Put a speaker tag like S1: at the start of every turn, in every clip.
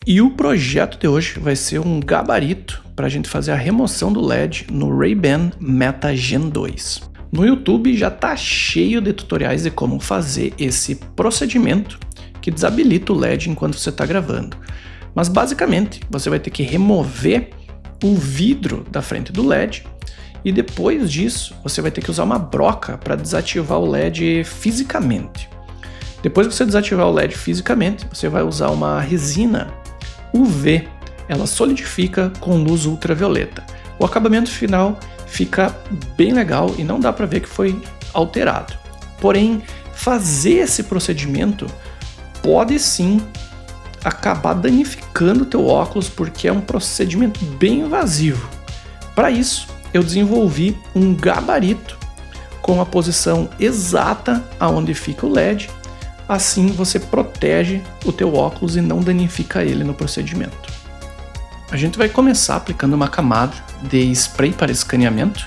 S1: E o projeto de hoje vai ser um gabarito para a gente fazer a remoção do LED no Ray-Ban Meta Gen 2. No YouTube já está cheio de tutoriais de como fazer esse procedimento que desabilita o LED enquanto você está gravando. Mas basicamente você vai ter que remover o vidro da frente do LED e depois disso você vai ter que usar uma broca para desativar o LED fisicamente. Depois que você desativar o LED fisicamente, você vai usar uma resina UV, ela solidifica com luz ultravioleta. O acabamento final fica bem legal e não dá para ver que foi alterado. Porém, fazer esse procedimento pode sim acabar danificando o teu óculos porque é um procedimento bem invasivo. Para isso, eu desenvolvi um gabarito com a posição exata aonde fica o LED. Assim você protege o teu óculos e não danifica ele no procedimento. A gente vai começar aplicando uma camada de spray para escaneamento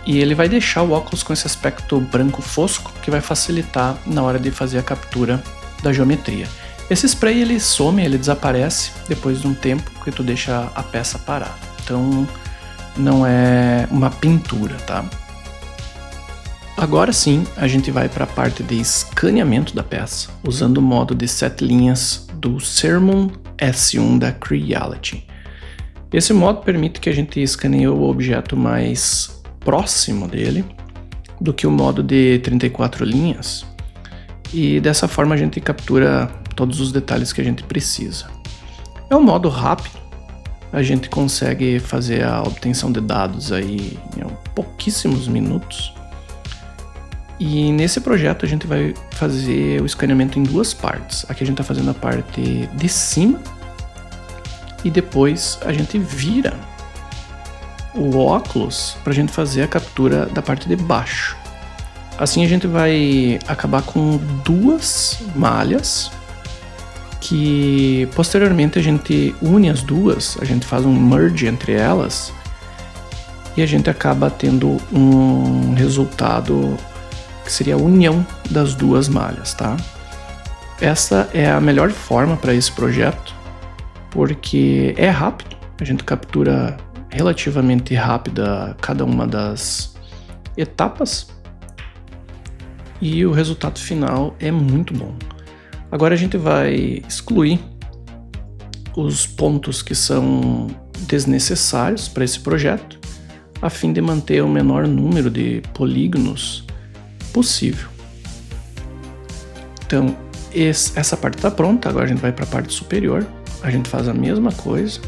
S1: e ele vai deixar o óculos com esse aspecto branco fosco que vai facilitar na hora de fazer a captura da geometria. Esse spray ele some, ele desaparece depois de um tempo que tu deixa a peça parar. Então não é uma pintura, tá? Agora sim, a gente vai para a parte de escaneamento da peça, usando o modo de 7 linhas do Sermon S1 da Creality. Esse modo permite que a gente escaneie o objeto mais próximo dele do que o modo de 34 linhas, e dessa forma a gente captura todos os detalhes que a gente precisa. É um modo rápido, a gente consegue fazer a obtenção de dados aí em pouquíssimos minutos. E nesse projeto a gente vai fazer o escaneamento em duas partes. Aqui a gente está fazendo a parte de cima e depois a gente vira o óculos para a gente fazer a captura da parte de baixo. Assim a gente vai acabar com duas malhas que posteriormente a gente une as duas, a gente faz um merge entre elas e a gente acaba tendo um resultado que seria a união das duas malhas, tá? Essa é a melhor forma para esse projeto, porque é rápido, a gente captura relativamente rápida cada uma das etapas e o resultado final é muito bom. Agora a gente vai excluir os pontos que são desnecessários para esse projeto, a fim de manter o menor número de polígonos possível. Então essa parte está pronta, agora a gente vai para a parte superior, a gente faz a mesma coisa,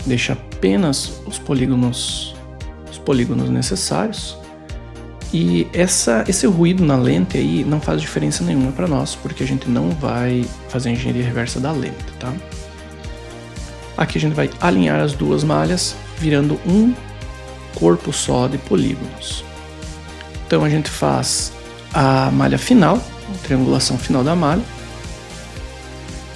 S1: deixa apenas os polígonos necessários, e esse ruído na lente aí não faz diferença nenhuma para nós, porque a gente não vai fazer a engenharia reversa da lente, tá? Aqui a gente vai alinhar as duas malhas, virando um corpo só de polígonos. Então a gente faz a malha final, a triangulação final da malha,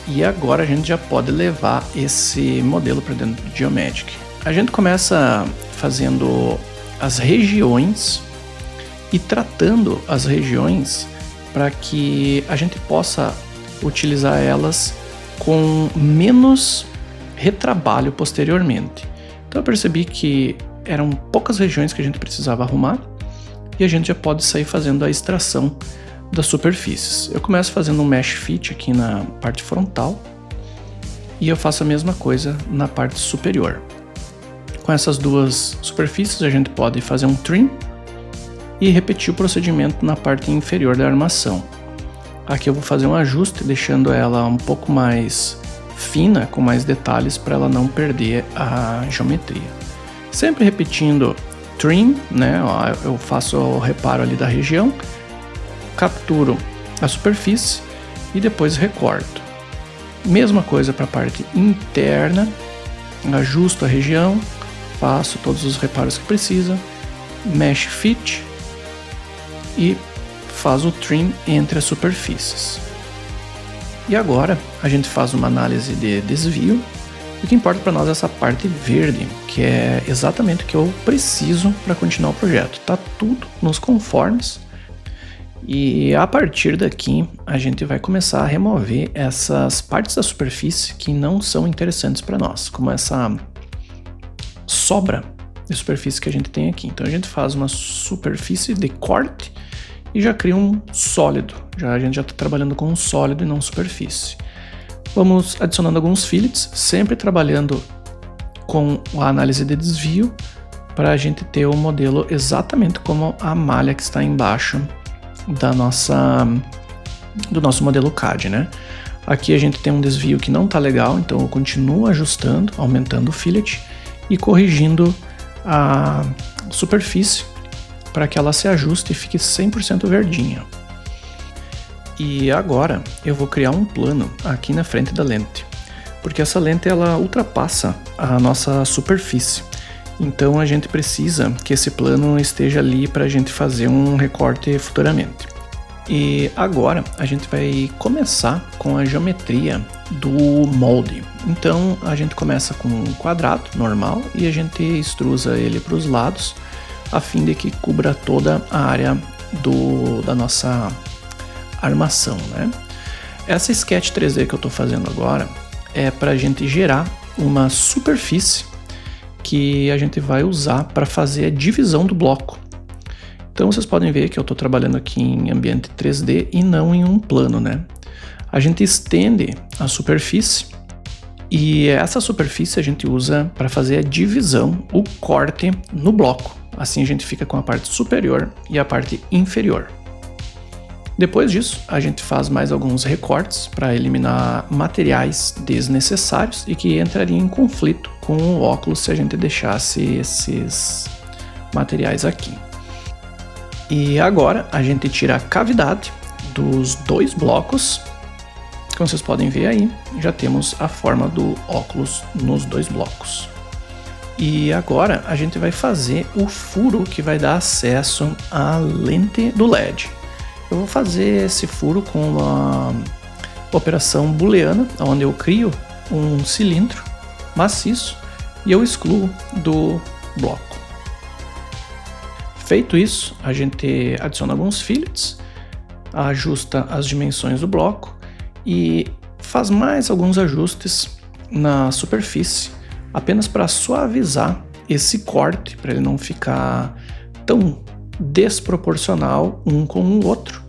S1: e agora a gente já pode levar esse modelo para dentro do Geomagic. A gente começa fazendo as regiões e tratando as regiões para que a gente possa utilizar elas com menos retrabalho posteriormente. Então eu percebi que eram poucas regiões que a gente precisava arrumar, e a gente já pode sair fazendo a extração das superfícies. Eu começo fazendo um mesh fit aqui na parte frontal e eu faço a mesma coisa na parte superior. Com essas duas superfícies a gente pode fazer um trim e repetir o procedimento na parte inferior da armação. Aqui eu vou fazer um ajuste deixando ela um pouco mais fina, com mais detalhes, para ela não perder a geometria. Sempre repetindo trim, né? Eu faço o reparo ali da região, capturo a superfície e depois recorto. Mesma coisa para a parte interna, ajusto a região, faço todos os reparos que precisa, mesh fit e faço o trim entre as superfícies. E agora a gente faz uma análise de desvio. O que importa para nós é essa parte verde, que é exatamente o que eu preciso para continuar o projeto. Tá tudo nos conformes E a partir daqui, a gente vai começar a remover essas partes da superfície que não são interessantes para nós, como essa sobra de superfície que a gente tem aqui. Então a gente faz uma superfície de corte e já cria um sólido. A gente já está trabalhando com um sólido e não superfície. Vamos adicionando alguns fillets, sempre trabalhando com a análise de desvio para a gente ter o modelo exatamente como a malha que está embaixo do nosso modelo CAD, né? Aqui a gente tem um desvio que não está legal, então eu continuo ajustando, aumentando o fillet e corrigindo a superfície para que ela se ajuste e fique 100% verdinha. E agora eu vou criar um plano aqui na frente da lente, porque essa lente ela ultrapassa a nossa superfície. Então a gente precisa que esse plano esteja ali para a gente fazer um recorte futuramente. E agora a gente vai começar com a geometria do molde. Então a gente começa com um quadrado normal e a gente extrusa ele para os lados, a fim de que cubra toda a área da nossa armação, né? Essa sketch 3D que eu estou fazendo agora é para a gente gerar uma superfície que a gente vai usar para fazer a divisão do bloco. Então vocês podem ver que eu estou trabalhando aqui em ambiente 3D e não em um plano, né? A gente estende a superfície e essa superfície a gente usa para fazer a divisão, o corte no bloco. Assim a gente fica com a parte superior e a parte inferior. Depois disso, a gente faz mais alguns recortes para eliminar materiais desnecessários e que entrariam em conflito com o óculos se a gente deixasse esses materiais aqui. E agora a gente tira a cavidade dos dois blocos. Como vocês podem ver aí, já temos a forma do óculos nos dois blocos. E agora a gente vai fazer o furo que vai dar acesso à lente do LED. Eu vou fazer esse furo com uma operação booleana, onde eu crio um cilindro maciço e eu excluo do bloco. Feito isso, a gente adiciona alguns fillets, ajusta as dimensões do bloco e faz mais alguns ajustes na superfície, apenas para suavizar esse corte, para ele não ficar tão desproporcional um com o outro,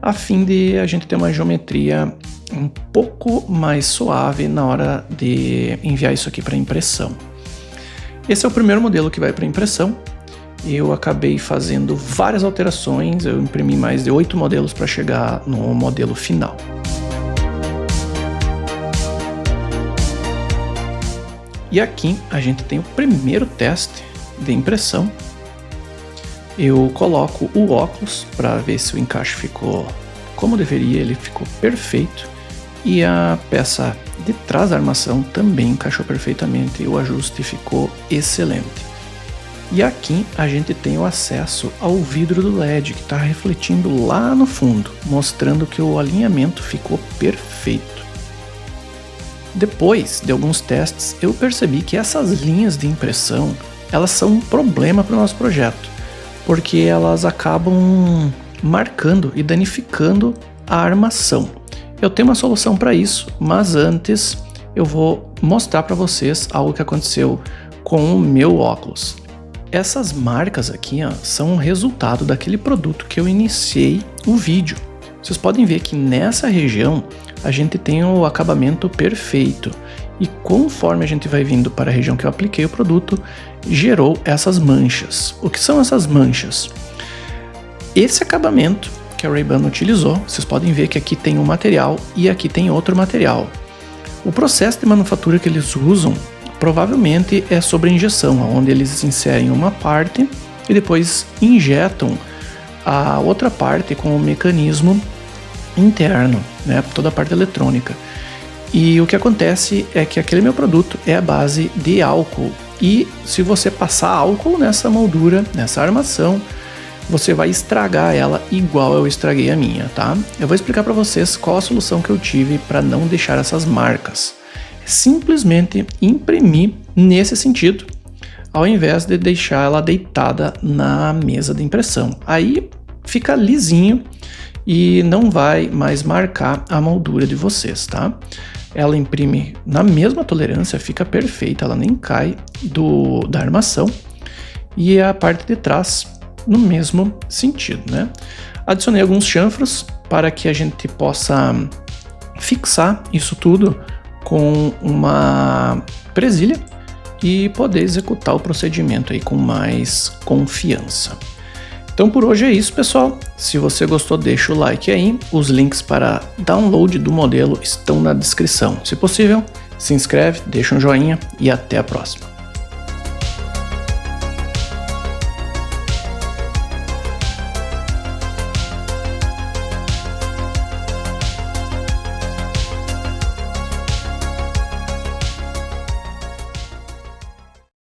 S1: a fim de a gente ter uma geometria um pouco mais suave na hora de enviar isso aqui para impressão. Esse é o primeiro modelo que vai para impressão. Eu acabei fazendo várias alterações, eu imprimi mais de 8 modelos para chegar no modelo final. E aqui a gente tem o primeiro teste de impressão. Eu coloco o óculos para ver se o encaixe ficou como deveria, ele ficou perfeito. E a peça de trás da armação também encaixou perfeitamente, o ajuste ficou excelente. E aqui a gente tem o acesso ao vidro do LED que está refletindo lá no fundo, mostrando que o alinhamento ficou perfeito. Depois de alguns testes, eu percebi que essas linhas de impressão elas são um problema para o nosso projeto, porque elas acabam marcando e danificando a armação. Eu tenho uma solução para isso, mas antes eu vou mostrar para vocês algo que aconteceu com o meu óculos. Essas marcas aqui são o resultado daquele produto que eu iniciei o vídeo. Vocês podem ver que nessa região a gente tem o acabamento perfeito e conforme a gente vai vindo para a região que eu apliquei o produto, gerou essas manchas. O que são essas manchas? Esse acabamento que a Ray-Ban utilizou, vocês podem ver que aqui tem um material e aqui tem outro material. O processo de manufatura que eles usam provavelmente é sobre injeção, onde eles inserem uma parte e depois injetam a outra parte com o mecanismo interno, né, toda a parte eletrônica. E o que acontece é que aquele meu produto é a base de álcool e se você passar álcool nessa moldura, nessa armação, você vai estragar ela igual eu estraguei a minha, tá? Eu vou explicar para vocês qual a solução que eu tive para não deixar essas marcas. Simplesmente imprimir nesse sentido, ao invés de deixar ela deitada na mesa de impressão. Aí fica lisinho e não vai mais marcar a moldura de vocês, tá? Ela imprime na mesma tolerância, fica perfeita, ela nem cai da armação, e a parte de trás no mesmo sentido, né? Adicionei alguns chanfros para que a gente possa fixar isso tudo com uma presilha e poder executar o procedimento aí com mais confiança. Então por hoje é isso, pessoal. Se você gostou, deixa o like aí. Os links para download do modelo estão na descrição. Se possível, se inscreve, deixa um joinha e até a próxima.